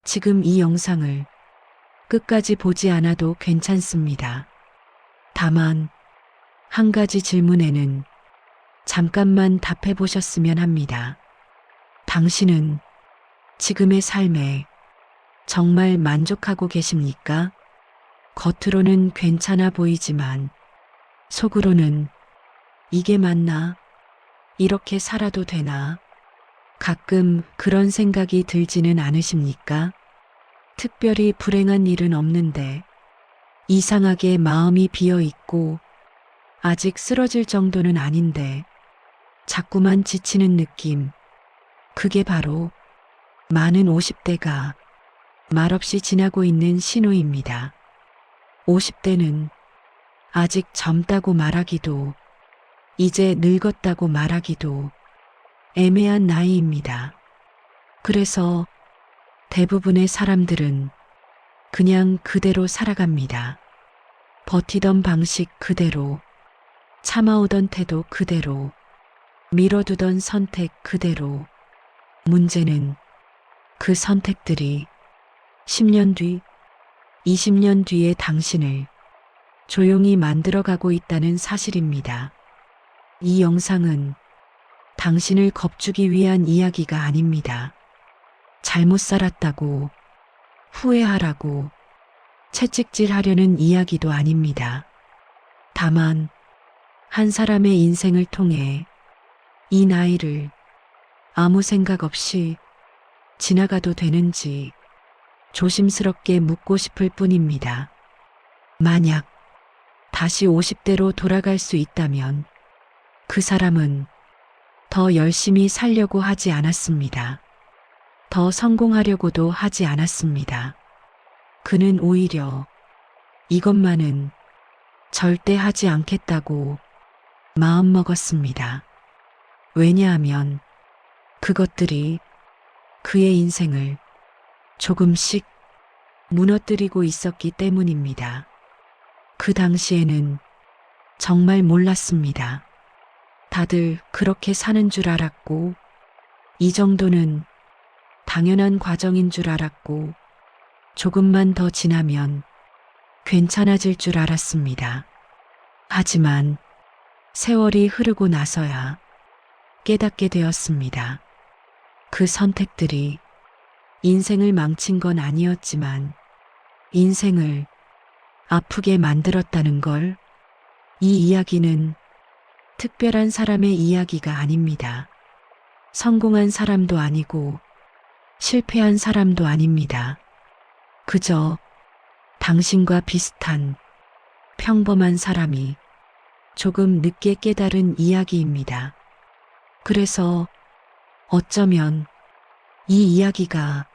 지금 이 영상을 끝까지 보지 않아도 괜찮습니다. 다만 한 가지 질문에는 잠깐만 답해 보셨으면 합니다. 당신은 지금의 삶에 정말 만족하고 계십니까? 겉으로는 괜찮아 보이지만 속으로는 이게 맞나? 이렇게 살아도 되나? 가끔 그런 생각이 들지는 않으십니까? 특별히 불행한 일은 없는데 이상하게 마음이 비어 있고 아직 쓰러질 정도는 아닌데 자꾸만 지치는 느낌. 그게 바로 많은 50대가 말없이 지나고 있는 신호입니다. 50대는 아직 젊다고 말하기도 이제 늙었다고 말하기도 애매한 나이입니다. 그래서 대부분의 사람들은 그냥 그대로 살아갑니다. 버티던 방식 그대로, 참아오던 태도 그대로, 미뤄두던 선택 그대로. 문제는 그 선택들이 10년 뒤, 20년 뒤에 당신을 조용히 만들어가고 있다는 사실입니다. 이 영상은 당신을 겁주기 위한 이야기가 아닙니다. 잘못 살았다고, 후회하라고, 채찍질하려는 이야기도 아닙니다. 다만 한 사람의 인생을 통해 이 나이를 아무 생각 없이 지나가도 되는지 조심스럽게 묻고 싶을 뿐입니다. 만약 다시 50대로 돌아갈 수 있다면 그 사람은 더 열심히 살려고 하지 않았습니다. 더 성공하려고도 하지 않았습니다. 그는 오히려 이것만은 절대 하지 않겠다고 마음먹었습니다. 왜냐하면 그것들이 그의 인생을 조금씩 무너뜨리고 있었기 때문입니다. 그 당시에는 정말 몰랐습니다. 다들 그렇게 사는 줄 알았고, 이 정도는 당연한 과정인 줄 알았고, 조금만 더 지나면 괜찮아질 줄 알았습니다. 하지만 세월이 흐르고 나서야 깨닫게 되었습니다. 그 선택들이 인생을 망친 건 아니었지만 인생을 아프게 만들었다는 걸. 이 이야기는 특별한 사람의 이야기가 아닙니다. 성공한 사람도 아니고 실패한 사람도 아닙니다. 그저 당신과 비슷한 평범한 사람이 조금 늦게 깨달은 이야기입니다. 그래서 어쩌면 이 이야기가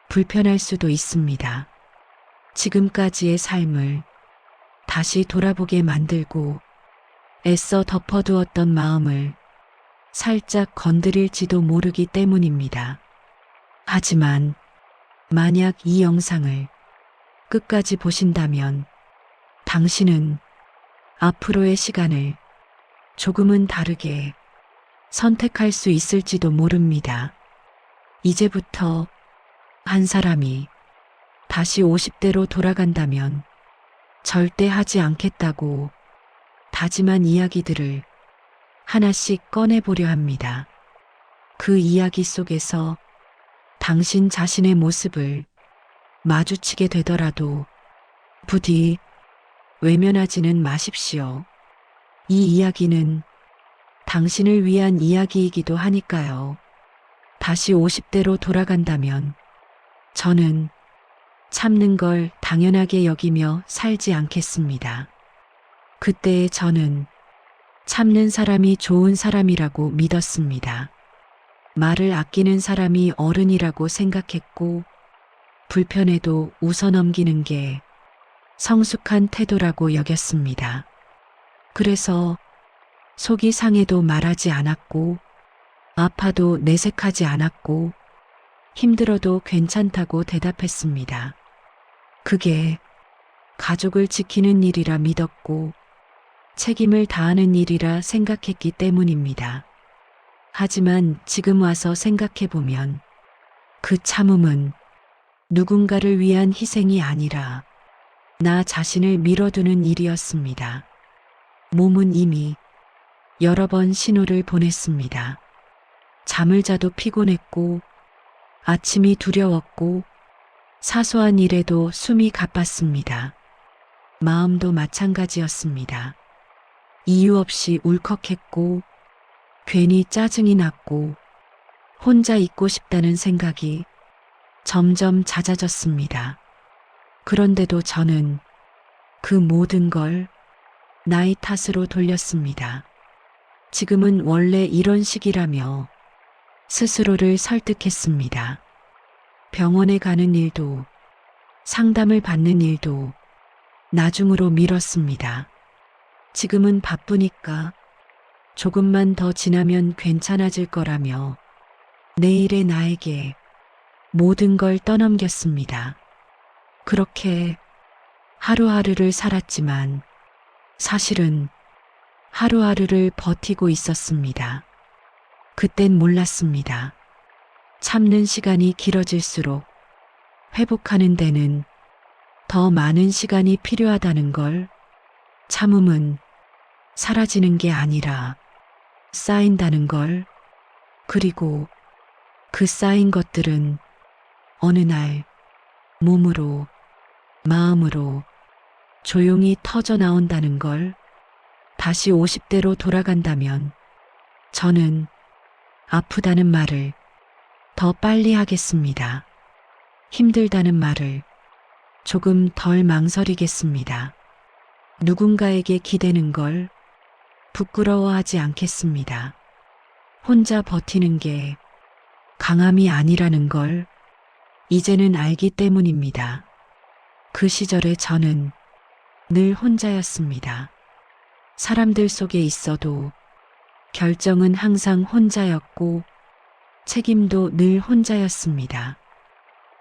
불편할 수도 있습니다. 지금까지의 삶을 다시 돌아보게 만들고 애써 덮어두었던 마음을 살짝 건드릴지도 모르기 때문입니다. 하지만 만약 이 영상을 끝까지 보신다면 당신은 앞으로의 시간을 조금은 다르게 선택할 수 있을지도 모릅니다. 이제부터 한 사람이 다시 50대로 돌아간다면 절대 하지 않겠다고 다짐한 이야기들을 하나씩 꺼내보려 합니다. 그 이야기 속에서 당신 자신의 모습을 마주치게 되더라도 부디 외면하지는 마십시오. 이 이야기는 당신을 위한 이야기이기도 하니까요. 다시 50대로 돌아간다면 저는 참는 걸 당연하게 여기며 살지 않겠습니다. 그때의 저는 참는 사람이 좋은 사람이라고 믿었습니다. 말을 아끼는 사람이 어른이라고 생각했고 불편해도 웃어넘기는 게 성숙한 태도라고 여겼습니다. 그래서 속이 상해도 말하지 않았고 아파도 내색하지 않았고 힘들어도 괜찮다고 대답했습니다. 그게 가족을 지키는 일이라 믿었고 책임을 다하는 일이라 생각했기 때문입니다. 하지만 지금 와서 생각해보면 그 참음은 누군가를 위한 희생이 아니라 나 자신을 밀어두는 일이었습니다. 몸은 이미 여러 번 신호를 보냈습니다. 잠을 자도 피곤했고, 아침이 두려웠고, 사소한 일에도 숨이 가빴습니다. 마음도 마찬가지였습니다. 이유 없이 울컥했고, 괜히 짜증이 났고, 혼자 있고 싶다는 생각이 점점 잦아졌습니다. 그런데도 저는 그 모든 걸 나의 탓으로 돌렸습니다. 지금은 원래 이런 식이라며 스스로를 설득했습니다. 병원에 가는 일도 상담을 받는 일도 나중으로 미뤘습니다. 지금은 바쁘니까 조금만 더 지나면 괜찮아질 거라며 내일의 나에게 모든 걸 떠넘겼습니다. 그렇게 하루하루를 살았지만 사실은 하루하루를 버티고 있었습니다. 그땐 몰랐습니다. 참는 시간이 길어질수록 회복하는 데는 더 많은 시간이 필요하다는 걸, 참음은 사라지는 게 아니라 쌓인다는 걸, 그리고 그 쌓인 것들은 어느 날 몸으로, 마음으로 조용히 터져 나온다는 걸, 다시 50대로 돌아간다면 저는 아프다는 말을 더 빨리 하겠습니다. 힘들다는 말을 조금 덜 망설이겠습니다. 누군가에게 기대는 걸 부끄러워하지 않겠습니다. 혼자 버티는 게 강함이 아니라는 걸 이제는 알기 때문입니다. 그 시절에 저는 늘 혼자였습니다. 사람들 속에 있어도 결정은 항상 혼자였고 책임도 늘 혼자였습니다.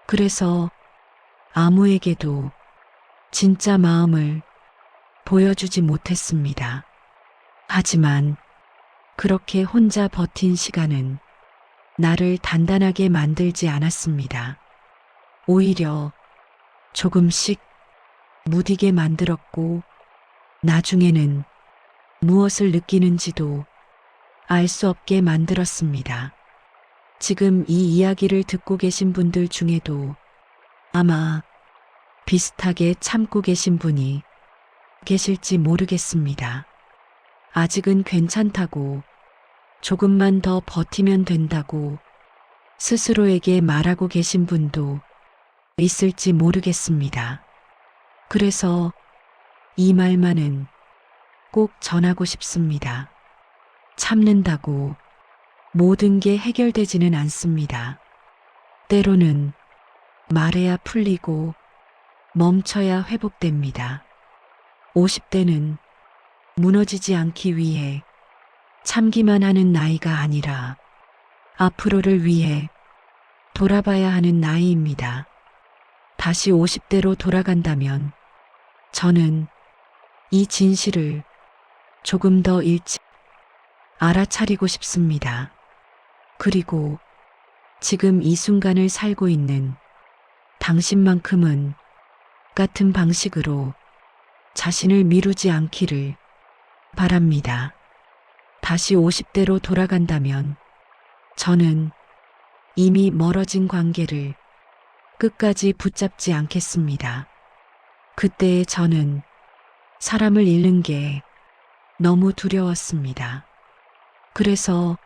그래서 아무에게도 진짜 마음을 보여주지 못했습니다. 하지만 그렇게 혼자 버틴 시간은 나를 단단하게 만들지 않았습니다. 오히려 조금씩 무디게 만들었고, 나중에는 무엇을 느끼는지도 알 수 없게 만들었습니다. 지금 이 이야기를 듣고 계신 분들 중에도 아마 비슷하게 참고 계신 분이 계실지 모르겠습니다. 아직은 괜찮다고, 조금만 더 버티면 된다고 스스로에게 말하고 계신 분도 있을지 모르겠습니다. 그래서 이 말만은 꼭 전하고 싶습니다. 참는다고 모든 게 해결되지는 않습니다. 때로는 말해야 풀리고 멈춰야 회복됩니다. 50대는 무너지지 않기 위해 참기만 하는 나이가 아니라 앞으로를 위해 돌아봐야 하는 나이입니다. 다시 50대로 돌아간다면 저는 이 진실을 조금 더 일찍 알아차리고 싶습니다. 그리고 지금 이 순간을 살고 있는 당신만큼은 같은 방식으로 자신을 미루지 않기를 바랍니다. 다시 50대로 돌아간다면 저는 이미 멀어진 관계를 끝까지 붙잡지 않겠습니다. 그때의 저는 사람을 잃는 게 너무 두려웠습니다. 그래서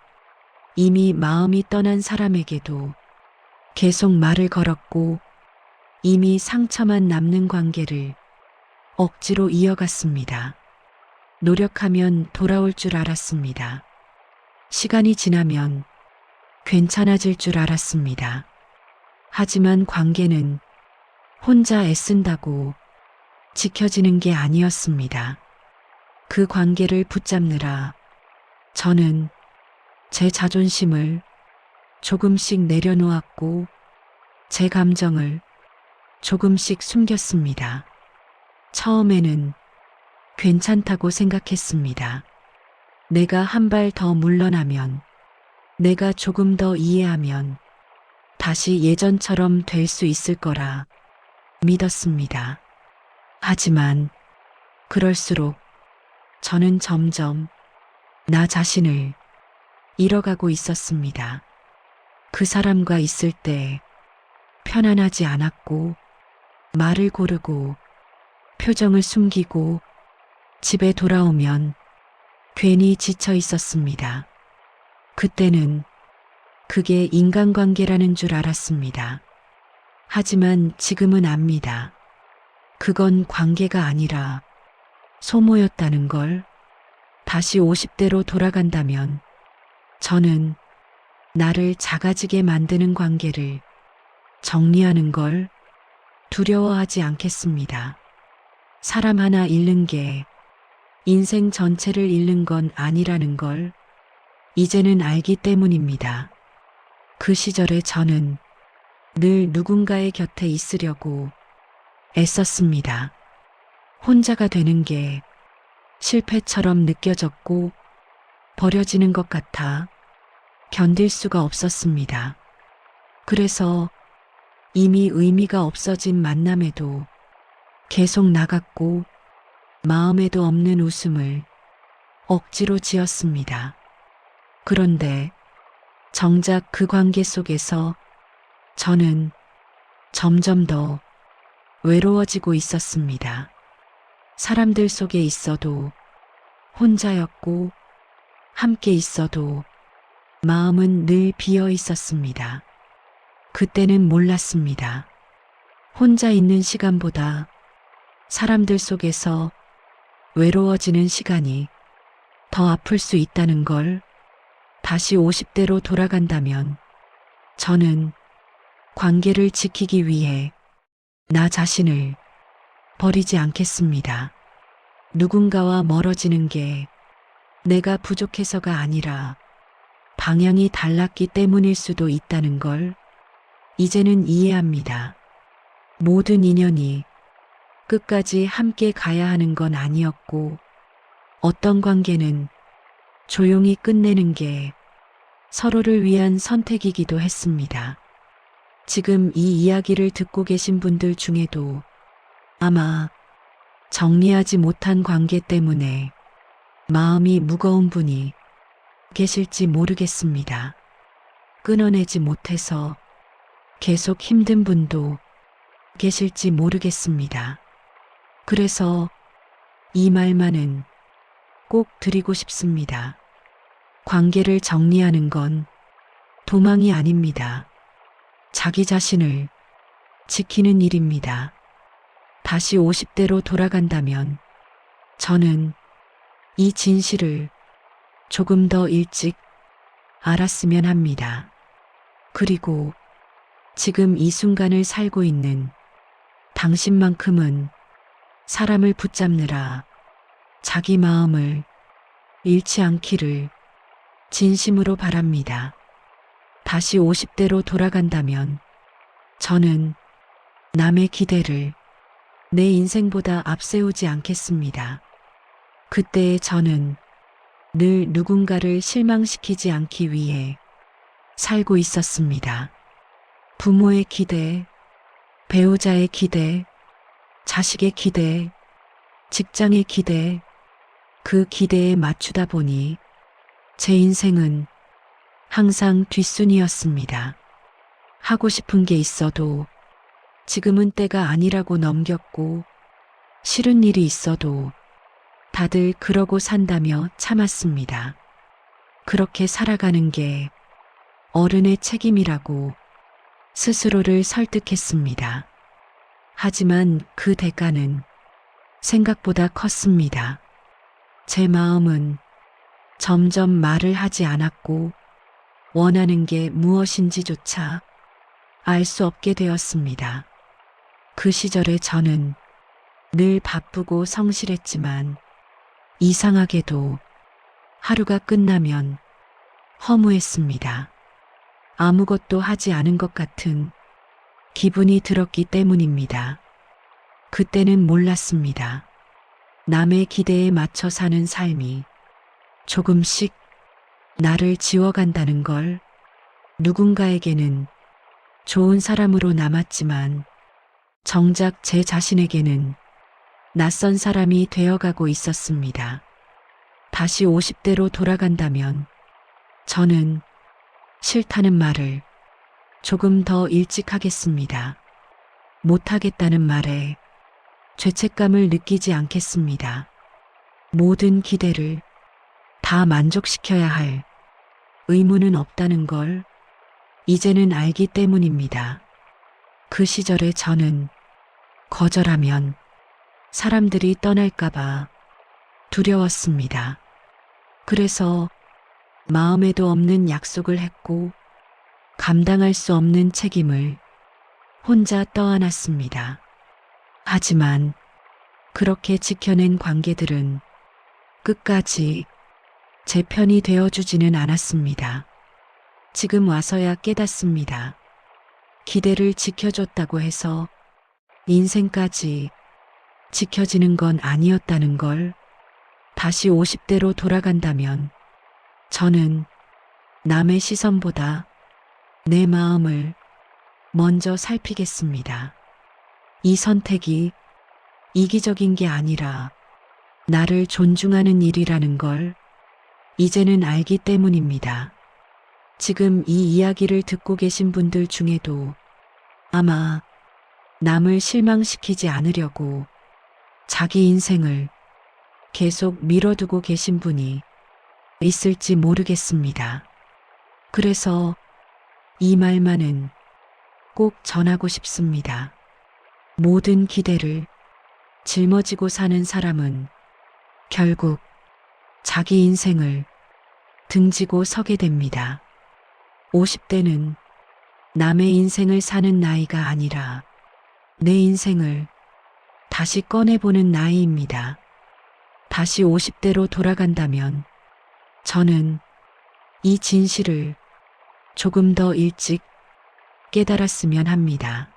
이미 마음이 떠난 사람에게도 계속 말을 걸었고, 이미 상처만 남는 관계를 억지로 이어갔습니다. 노력하면 돌아올 줄 알았습니다. 시간이 지나면 괜찮아질 줄 알았습니다. 하지만 관계는 혼자 애쓴다고 지켜지는 게 아니었습니다. 그 관계를 붙잡느라 저는 제 자존심을 조금씩 내려놓았고, 제 감정을 조금씩 숨겼습니다. 처음에는 괜찮다고 생각했습니다. 내가 한 발 더 물러나면, 내가 조금 더 이해하면 다시 예전처럼 될 수 있을 거라 믿었습니다. 하지만 그럴수록 저는 점점 나 자신을 잃어가고 있었습니다. 그 사람과 있을 때 편안하지 않았고, 말을 고르고 표정을 숨기고 집에 돌아오면 괜히 지쳐 있었습니다. 그때는 그게 인간관계라는 줄 알았습니다. 하지만 지금은 압니다. 그건 관계가 아니라 소모였다는 걸. 다시 50대로 돌아간다면 저는 나를 작아지게 만드는 관계를 정리하는 걸 두려워하지 않겠습니다. 사람 하나 잃는 게 인생 전체를 잃는 건 아니라는 걸 이제는 알기 때문입니다. 그 시절에 저는 늘 누군가의 곁에 있으려고 애썼습니다. 혼자가 되는 게 실패처럼 느껴졌고 버려지는 것 같아 견딜 수가 없었습니다. 그래서 이미 의미가 없어진 만남에도 계속 나갔고 마음에도 없는 웃음을 억지로 지었습니다. 그런데 정작 그 관계 속에서 저는 점점 더 외로워지고 있었습니다. 사람들 속에 있어도 혼자였고 함께 있어도 마음은 늘 비어 있었습니다. 그때는 몰랐습니다. 혼자 있는 시간보다 사람들 속에서 외로워지는 시간이 더 아플 수 있다는 걸. 다시 50대로 돌아간다면 저는 관계를 지키기 위해 나 자신을 버리지 않겠습니다. 누군가와 멀어지는 게 내가 부족해서가 아니라 방향이 달랐기 때문일 수도 있다는 걸 이제는 이해합니다. 모든 인연이 끝까지 함께 가야 하는 건 아니었고, 어떤 관계는 조용히 끝내는 게 서로를 위한 선택이기도 했습니다. 지금 이 이야기를 듣고 계신 분들 중에도 아마 정리하지 못한 관계 때문에 마음이 무거운 분이 계실지 모르겠습니다. 끊어내지 못해서 계속 힘든 분도 계실지 모르겠습니다. 그래서 이 말만은 꼭 드리고 싶습니다. 관계를 정리하는 건 도망이 아닙니다. 자기 자신을 지키는 일입니다. 다시 50대로 돌아간다면 저는 이 진실을 조금 더 일찍 알았으면 합니다. 그리고 지금 이 순간을 살고 있는 당신만큼은 사람을 붙잡느라 자기 마음을 잃지 않기를 진심으로 바랍니다. 다시 50대로 돌아간다면 저는 남의 기대를 내 인생보다 앞세우지 않겠습니다. 그때의 저는 늘 누군가를 실망시키지 않기 위해 살고 있었습니다. 부모의 기대, 배우자의 기대, 자식의 기대, 직장의 기대, 그 기대에 맞추다 보니 제 인생은 항상 뒷순이었습니다. 하고 싶은 게 있어도 지금은 때가 아니라고 넘겼고, 싫은 일이 있어도 다들 그러고 산다며 참았습니다. 그렇게 살아가는 게 어른의 책임이라고 스스로를 설득했습니다. 하지만 그 대가는 생각보다 컸습니다. 제 마음은 점점 말을 하지 않았고 원하는 게 무엇인지조차 알 수 없게 되었습니다. 그 시절에 저는 늘 바쁘고 성실했지만 이상하게도 하루가 끝나면 허무했습니다. 아무것도 하지 않은 것 같은 기분이 들었기 때문입니다. 그때는 몰랐습니다. 남의 기대에 맞춰 사는 삶이 조금씩 나를 지워간다는 걸. 누군가에게는 좋은 사람으로 남았지만 정작 제 자신에게는 낯선 사람이 되어가고 있었습니다. 다시 50대로 돌아간다면 저는 싫다는 말을 조금 더 일찍 하겠습니다. 못하겠다는 말에 죄책감을 느끼지 않겠습니다. 모든 기대를 다 만족시켜야 할 의무는 없다는 걸 이제는 알기 때문입니다. 그 시절에 저는 거절하면 사람들이 떠날까봐 두려웠습니다. 그래서 마음에도 없는 약속을 했고 감당할 수 없는 책임을 혼자 떠안았습니다. 하지만 그렇게 지켜낸 관계들은 끝까지 제 편이 되어주지는 않았습니다. 지금 와서야 깨닫습니다. 기대를 지켜줬다고 해서 인생까지 지켜지는 건 아니었다는 걸. 다시 50대로 돌아간다면 저는 남의 시선보다 내 마음을 먼저 살피겠습니다. 이 선택이 이기적인 게 아니라 나를 존중하는 일이라는 걸 이제는 알기 때문입니다. 지금 이 이야기를 듣고 계신 분들 중에도 아마 남을 실망시키지 않으려고 자기 인생을 계속 미뤄두고 계신 분이 있을지 모르겠습니다. 그래서 이 말만은 꼭 전하고 싶습니다. 모든 기대를 짊어지고 사는 사람은 결국 자기 인생을 등지고 서게 됩니다. 50대는 남의 인생을 사는 나이가 아니라 내 인생을 다시 꺼내보는 나이입니다. 다시 50대로 돌아간다면 저는 이 진실을 조금 더 일찍 깨달았으면 합니다.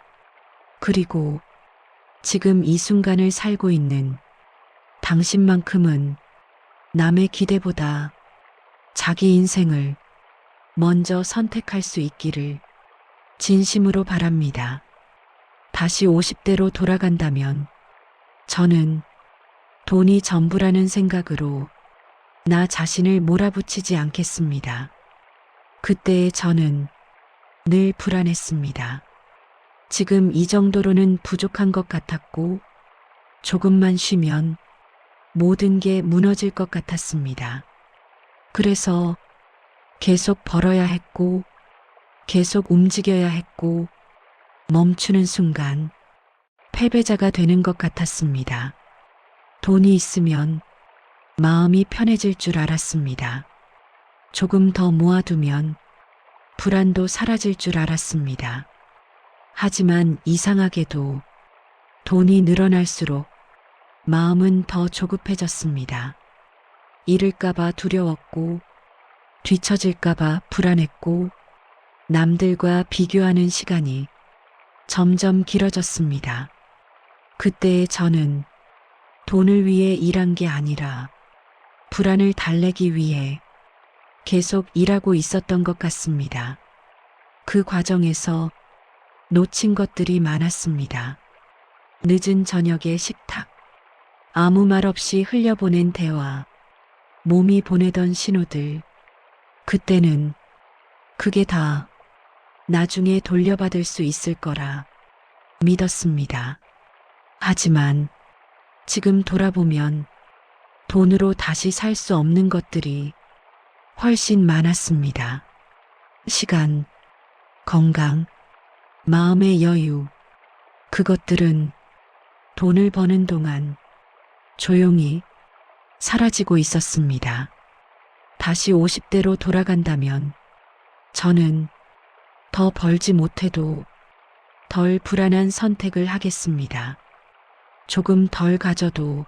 그리고 지금 이 순간을 살고 있는 당신만큼은 남의 기대보다 자기 인생을 먼저 선택할 수 있기를 진심으로 바랍니다. 다시 50대로 돌아간다면 저는 돈이 전부라는 생각으로 나 자신을 몰아붙이지 않겠습니다. 그때의 저는 늘 불안했습니다. 지금 이 정도로는 부족한 것 같았고 조금만 쉬면 모든 게 무너질 것 같았습니다. 그래서 계속 벌어야 했고 계속 움직여야 했고 멈추는 순간 패배자가 되는 것 같았습니다. 돈이 있으면 마음이 편해질 줄 알았습니다. 조금 더 모아두면 불안도 사라질 줄 알았습니다. 하지만 이상하게도 돈이 늘어날수록 마음은 더 조급해졌습니다. 잃을까봐 두려웠고 뒤처질까봐 불안했고 남들과 비교하는 시간이 점점 길어졌습니다. 그때의 저는 돈을 위해 일한 게 아니라 불안을 달래기 위해 계속 일하고 있었던 것 같습니다. 그 과정에서 놓친 것들이 많았습니다. 늦은 저녁의 식탁, 아무 말 없이 흘려보낸 대화, 몸이 보내던 신호들, 그때는 그게 다 나중에 돌려받을 수 있을 거라 믿었습니다. 하지만 지금 돌아보면 돈으로 다시 살 수 없는 것들이 훨씬 많았습니다. 시간, 건강, 마음의 여유, 그것들은 돈을 버는 동안 조용히 사라지고 있었습니다. 다시 50대로 돌아간다면 저는 더 벌지 못해도 덜 불안한 선택을 하겠습니다. 조금 덜 가져도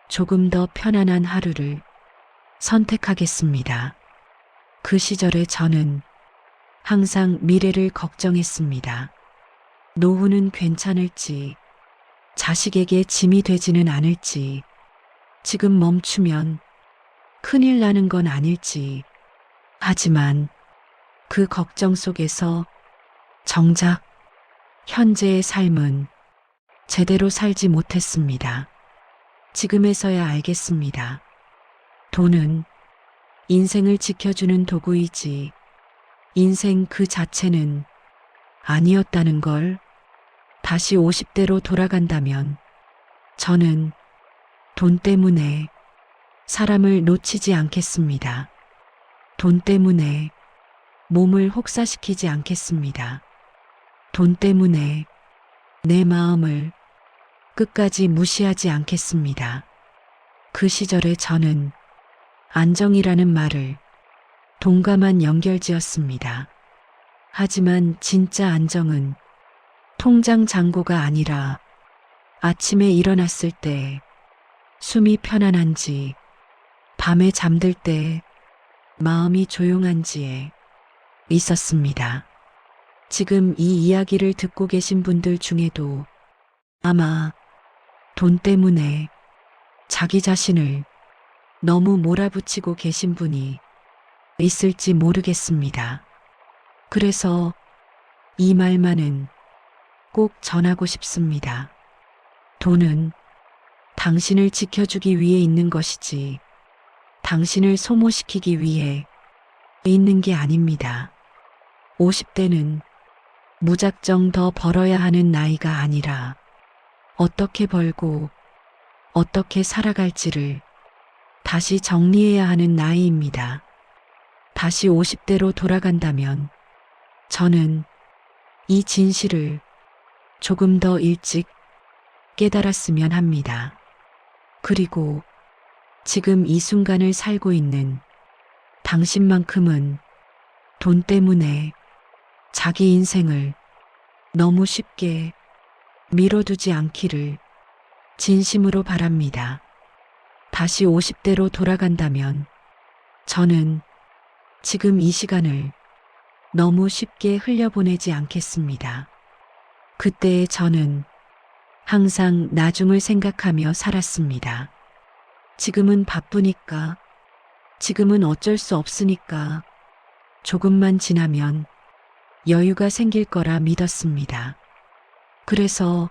조금 더 편안한 하루를 선택하겠습니다. 그 시절에 저는 항상 미래를 걱정했습니다. 노후는 괜찮을지, 자식에게 짐이 되지는 않을지, 지금 멈추면 큰일 나는 건 아닐지. 하지만 그 걱정 속에서 정작 현재의 삶은 제대로 살지 못했습니다. 지금에서야 알겠습니다. 돈은 인생을 지켜주는 도구이지 인생 그 자체는 아니었다는 걸. 다시 50대로 돌아간다면 저는 돈 때문에 사람을 놓치지 않겠습니다. 돈 때문에 몸을 혹사시키지 않겠습니다. 돈 때문에 내 마음을 끝까지 무시하지 않겠습니다. 그 시절에 저는 안정이라는 말을 돈과만 연결지었습니다. 하지만 진짜 안정은 통장 잔고가 아니라 아침에 일어났을 때 숨이 편안한지, 밤에 잠들 때 마음이 조용한지에 있었습니다. 지금 이 이야기를 듣고 계신 분들 중에도 아마 돈 때문에 자기 자신을 너무 몰아붙이고 계신 분이 있을지 모르겠습니다. 그래서 이 말만은 꼭 전하고 싶습니다. 돈은 당신을 지켜주기 위해 있는 것이지 당신을 소모시키기 위해 있는 게 아닙니다. 50대는 무작정 더 벌어야 하는 나이가 아니라 어떻게 벌고 어떻게 살아갈지를 다시 정리해야 하는 나이입니다. 다시 50대로 돌아간다면 저는 이 진실을 조금 더 일찍 깨달았으면 합니다. 그리고 지금 이 순간을 살고 있는 당신만큼은 돈 때문에 자기 인생을 너무 쉽게 미뤄두지 않기를 진심으로 바랍니다. 다시 50대로 돌아간다면 저는 지금 이 시간을 너무 쉽게 흘려보내지 않겠습니다. 그때의 저는 항상 나중을 생각하며 살았습니다. 지금은 바쁘니까, 지금은 어쩔 수 없으니까, 조금만 지나면 여유가 생길 거라 믿었습니다. 그래서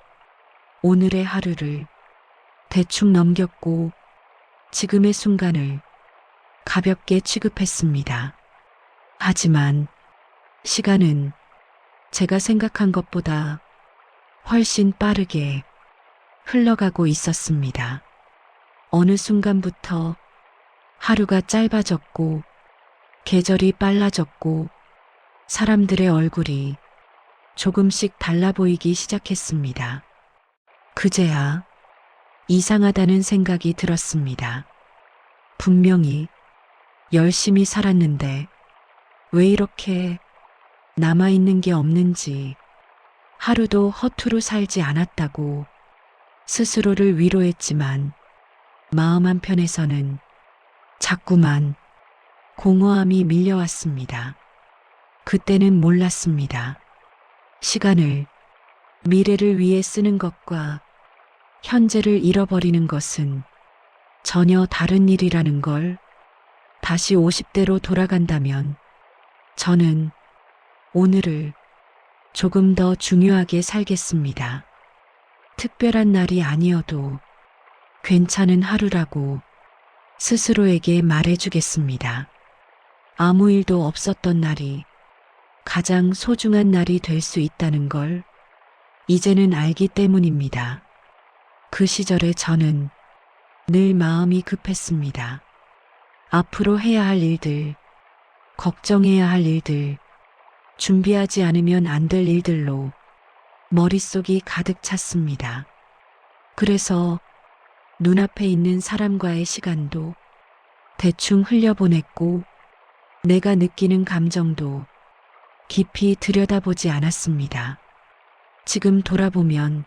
오늘의 하루를 대충 넘겼고 지금의 순간을 가볍게 취급했습니다. 하지만 시간은 제가 생각한 것보다 훨씬 빠르게 흘러가고 있었습니다. 어느 순간부터 하루가 짧아졌고 계절이 빨라졌고 사람들의 얼굴이 조금씩 달라 보이기 시작했습니다. 그제야 이상하다는 생각이 들었습니다. 분명히 열심히 살았는데 왜 이렇게 남아있는 게 없는지, 하루도 허투루 살지 않았다고 스스로를 위로했지만 마음 한편에서는 자꾸만 공허함이 밀려왔습니다. 그때는 몰랐습니다. 시간을 미래를 위해 쓰는 것과 현재를 잃어버리는 것은 전혀 다른 일이라는 걸. 다시 50대로 돌아간다면 저는 오늘을 조금 더 중요하게 살겠습니다. 특별한 날이 아니어도 괜찮은 하루라고 스스로에게 말해주겠습니다. 아무 일도 없었던 날이 가장 소중한 날이 될 수 있다는 걸 이제는 알기 때문입니다. 그 시절에 저는 늘 마음이 급했습니다. 앞으로 해야 할 일들, 걱정해야 할 일들, 준비하지 않으면 안 될 일들로 머릿속이 가득 찼습니다. 그래서 눈앞에 있는 사람과의 시간도 대충 흘려보냈고 내가 느끼는 감정도 깊이 들여다보지 않았습니다. 지금 돌아보면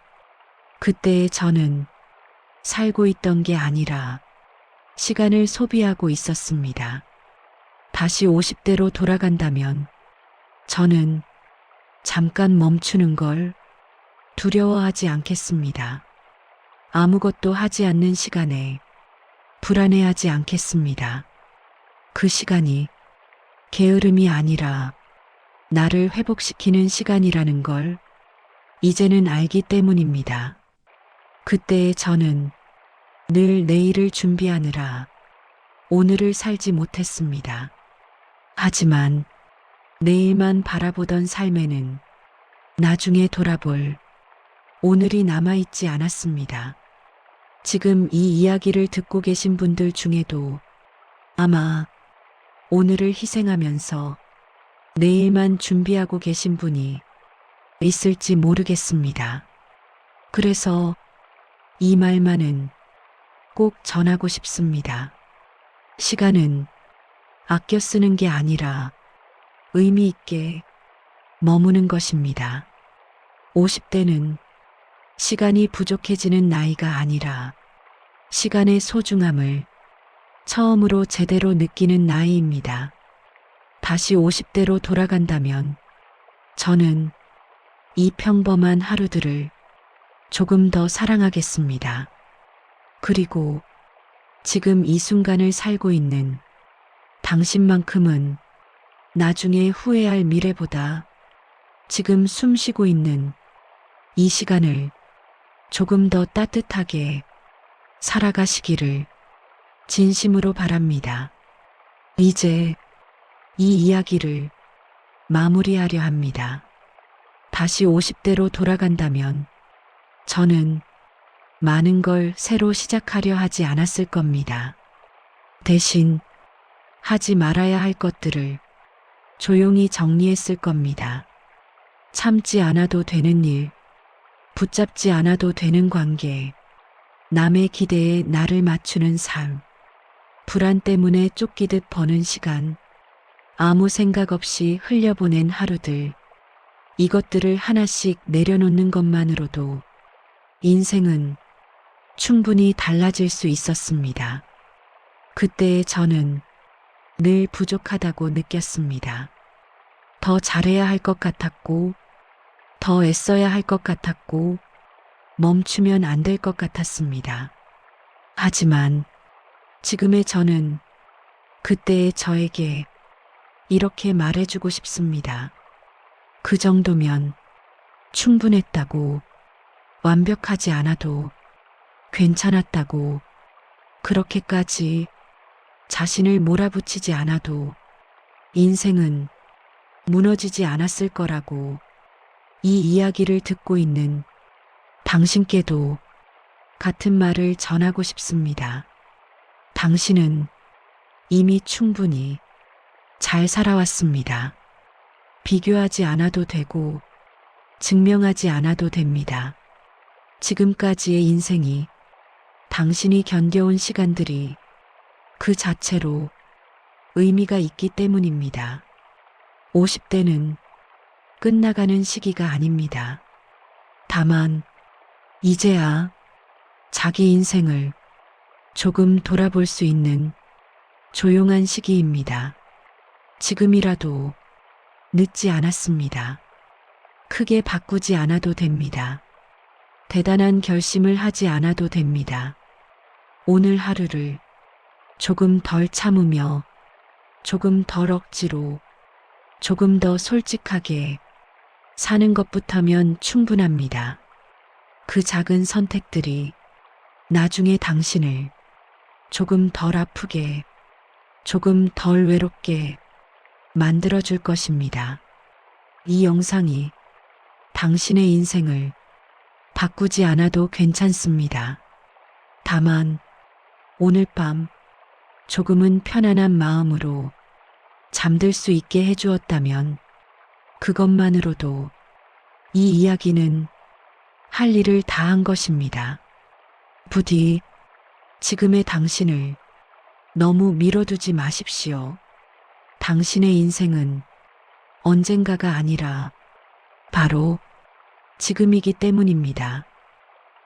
그때의 저는 살고 있던 게 아니라 시간을 소비하고 있었습니다. 다시 50대로 돌아간다면 저는 잠깐 멈추는 걸 두려워하지 않겠습니다. 아무것도 하지 않는 시간에 불안해하지 않겠습니다. 그 시간이 게으름이 아니라 나를 회복시키는 시간이라는 걸 이제는 알기 때문입니다. 그때의 저는 늘 내일을 준비하느라 오늘을 살지 못했습니다. 하지만 내일만 바라보던 삶에는 나중에 돌아볼 오늘이 남아있지 않았습니다. 지금 이 이야기를 듣고 계신 분들 중에도 아마 오늘을 희생하면서 내일만 준비하고 계신 분이 있을지 모르겠습니다. 그래서 이 말만은 꼭 전하고 싶습니다. 시간은 아껴 쓰는 게 아니라 의미 있게 머무는 것입니다. 50대는 시간이 부족해지는 나이가 아니라 시간의 소중함을 처음으로 제대로 느끼는 나이입니다. 다시 50대로 돌아간다면 저는 이 평범한 하루들을 조금 더 사랑하겠습니다. 그리고 지금 이 순간을 살고 있는 당신만큼은 나중에 후회할 미래보다 지금 숨 쉬고 있는 이 시간을 조금 더 따뜻하게 살아가시기를 진심으로 바랍니다. 이제 이 이야기를 마무리하려 합니다. 다시 50대로 돌아간다면 저는 많은 걸 새로 시작하려 하지 않았을 겁니다. 대신 하지 말아야 할 것들을 조용히 정리했을 겁니다. 참지 않아도 되는 일, 붙잡지 않아도 되는 관계, 남의 기대에 나를 맞추는 삶, 불안 때문에 쫓기듯 버는 시간, 아무 생각 없이 흘려보낸 하루들, 이것들을 하나씩 내려놓는 것만으로도 인생은 충분히 달라질 수 있었습니다. 그때의 저는 늘 부족하다고 느꼈습니다. 더 잘해야 할 것 같았고, 더 애써야 할 것 같았고, 멈추면 안 될 것 같았습니다. 하지만 지금의 저는 그때의 저에게 이렇게 말해주고 싶습니다. 그 정도면 충분했다고, 완벽하지 않아도 괜찮았다고, 그렇게까지 자신을 몰아붙이지 않아도 인생은 무너지지 않았을 거라고 이 이야기를 듣고 있는 당신께도 같은 말을 전하고 싶습니다. 당신은 이미 충분히 잘 살아왔습니다. 비교하지 않아도 되고 증명하지 않아도 됩니다. 지금까지의 인생이 당신이 견뎌온 시간들이 그 자체로 의미가 있기 때문입니다. 50대는 끝나가는 시기가 아닙니다. 다만 이제야 자기 인생을 조금 돌아볼 수 있는 조용한 시기입니다. 지금이라도 늦지 않았습니다. 크게 바꾸지 않아도 됩니다. 대단한 결심을 하지 않아도 됩니다. 오늘 하루를 조금 덜 참으며 조금 덜 억지로 조금 더 솔직하게 사는 것부터면 충분합니다. 그 작은 선택들이 나중에 당신을 조금 덜 아프게, 조금 덜 외롭게 만들어줄 것입니다. 이 영상이 당신의 인생을 바꾸지 않아도 괜찮습니다. 다만 오늘 밤 조금은 편안한 마음으로 잠들 수 있게 해주었다면 그것만으로도 이 이야기는 할 일을 다 한 것입니다. 부디 지금의 당신을 너무 밀어두지 마십시오. 당신의 인생은 언젠가가 아니라 바로 지금이기 때문입니다.